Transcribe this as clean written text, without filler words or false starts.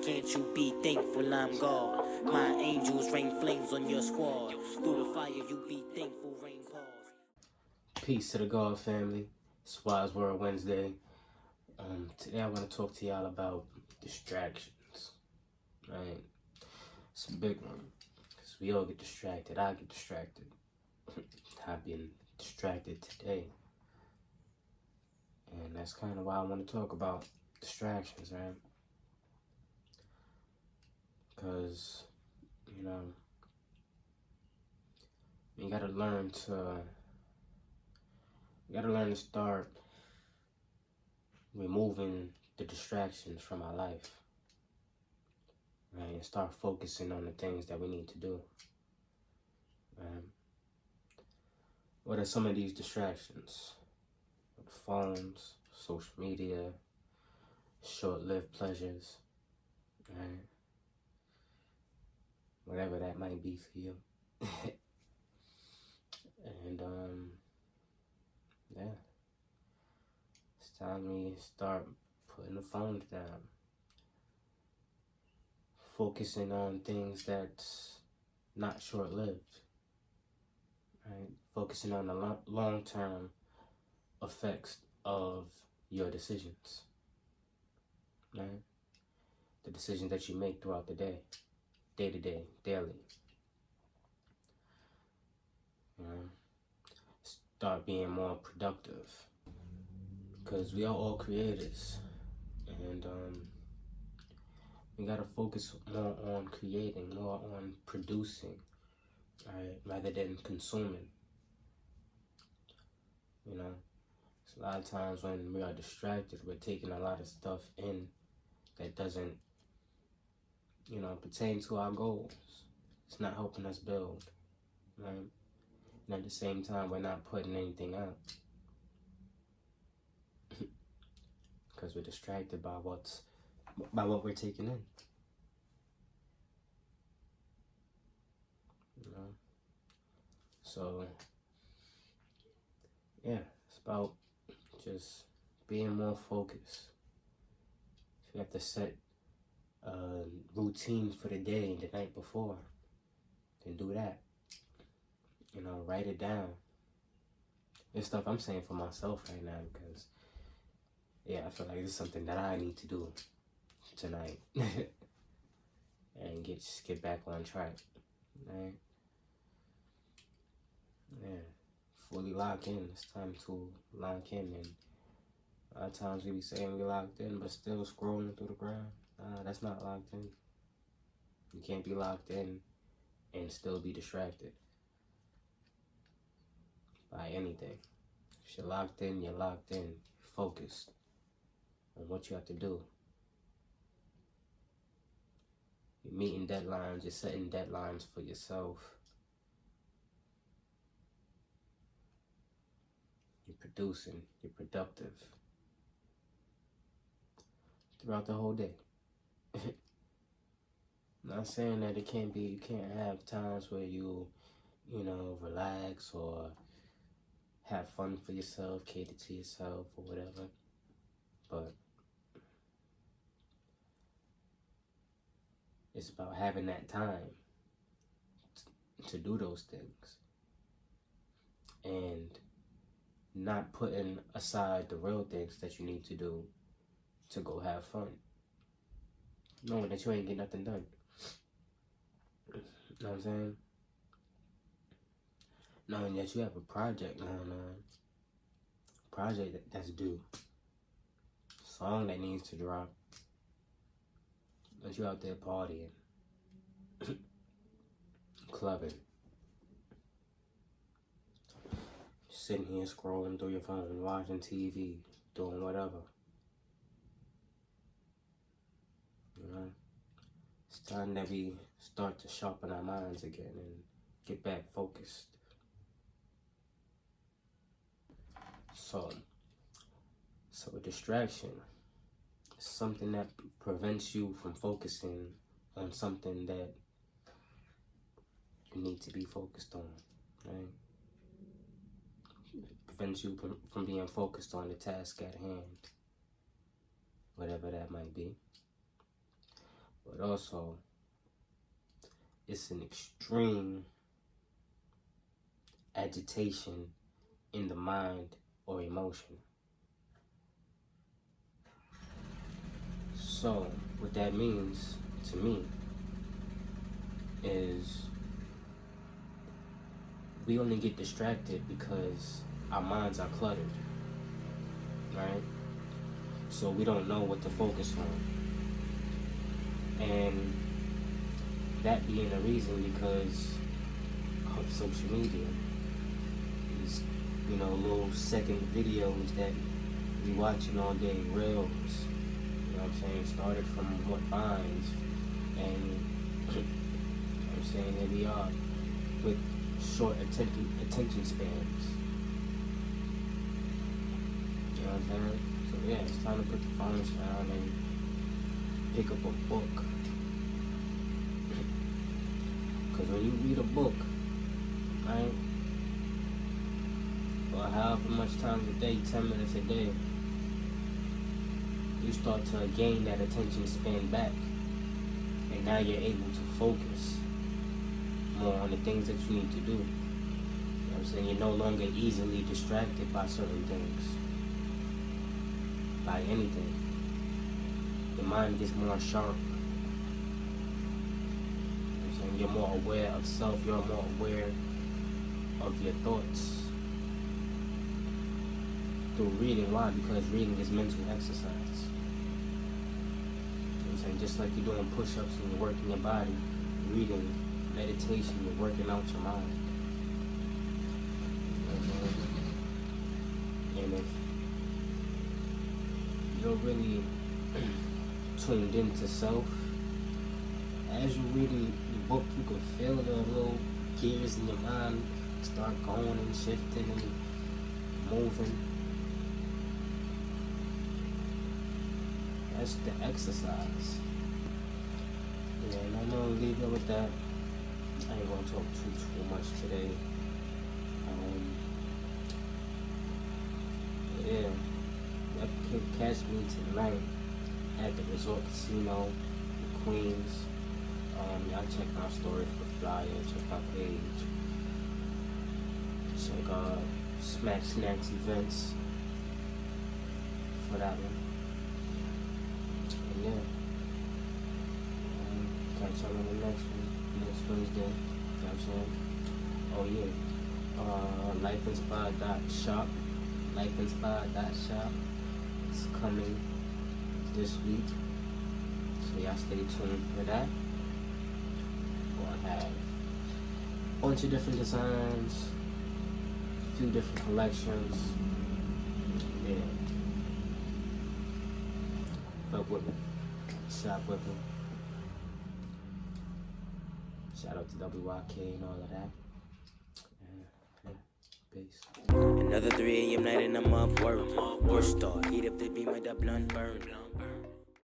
Can't you be thankful I'm God? My angels rain flames on your squad. Through the fire you be thankful, rain pause. Peace to the God family. It's Wise Word Wednesday. Today I want to talk to y'all about distractions. Right? It's a big one. Because we all get distracted. I get distracted. I've been distracted today. And that's kind of why I want to talk about distractions, right? Because, you gotta learn to start removing the distractions from our life, right? And start focusing on the things that we need to do. What are some of these distractions? Phones, social media, short-lived pleasures, right? Whatever that might be for you. And yeah, it's time we start putting the phones down, focusing on things that's not short-lived, right? Focusing on the long-term effects of your decisions, right? The decisions that you make throughout the day, day-to-day, daily. Start being more productive, because we are all creators, and we gotta focus more on creating, more on producing, right, rather than consuming. So a lot of times when we are distracted, we're taking a lot of stuff in that doesn't, pertain to our goals. It's not helping us build, right? And at the same time, we're not putting anything out because we're distracted by what we're taking in. So yeah, it's about just being more focused. If you have to set a routine for the day the night before, then do that. Write it down. This stuff I'm saying for myself right now because, I feel like this is something that I need to do tonight and get back on track, right? Yeah, fully lock in. It's time to lock in. And a lot of times we be saying we locked in, but still scrolling through the ground. That's not locked in. You can't be locked in and still be distracted by anything. If you're locked in, you're locked in. You're focused on what you have to do. You're meeting deadlines. You're setting deadlines for yourself. You're producing. You're productive throughout the whole day. Not saying that you can't have times where you relax or have fun for yourself, cater to yourself or whatever. But it's about having that time to do those things and not putting aside the real things that you need to do to go have fun, knowing that you ain't get nothing done. You know what I'm saying? Knowing that you have a project going on, project that's due, song that needs to drop, but you out there partying, clubbing, sitting here scrolling through your phone, watching TV, doing whatever. It's time that we start to sharpen our minds again and get back focused. So a distraction is something that prevents you from focusing on something that you need to be focused on, right? Prevents you from being focused on the task at hand, whatever that might be. but also it's an extreme agitation in the mind or emotion. So what that means to me is we only get distracted because our minds are cluttered, right? So we don't know what to focus on. And that being the reason because of social media. These, little second videos that we watching all day, reels, you know what I'm saying, started from what Vines, and you know what I'm saying, here we are with short attention spans. You know what I'm saying? So yeah, it's time to put the phones down and pick up a book. Because when you read a book, right, for however much time a day, 10 minutes a day, you start to gain that attention span back. And now you're able to focus more on the things that you need to do. You know what I'm saying? You're no longer easily distracted by certain things, by anything. Your mind gets more sharp. You're more aware of self, you're more aware of your thoughts through reading. Why? Because reading is mental exercise. You know what I'm saying? Just like you're doing push-ups and you're working your body, reading, meditation, you're working out your mind. You know what I'm saying? And if you're really tuned into self, as you're reading the book, you can feel the little gears in your mind start going and shifting and moving. That's the exercise. Yeah, and I'm gonna leave you with that. I ain't gonna talk too much today. Yeah, you can catch me tonight at the Resort Casino in Queens. Y'all check my story for the flyer, check my page, check Smack Snacks events for that one. And yeah, catch y'all on the next Wednesday, you know what I'm saying? Oh yeah, LyfeInspired.shop, LyfeInspired.shop is coming this week, so y'all stay tuned for that. Have a bunch of different designs, a few different collections. Yeah. Fuck with me. Shop with me. Shout out to WYK and all of that. Yeah. Peace. Another 3 a.m. night and I'm up work. Work start. Heat up the beam with the blunt burn.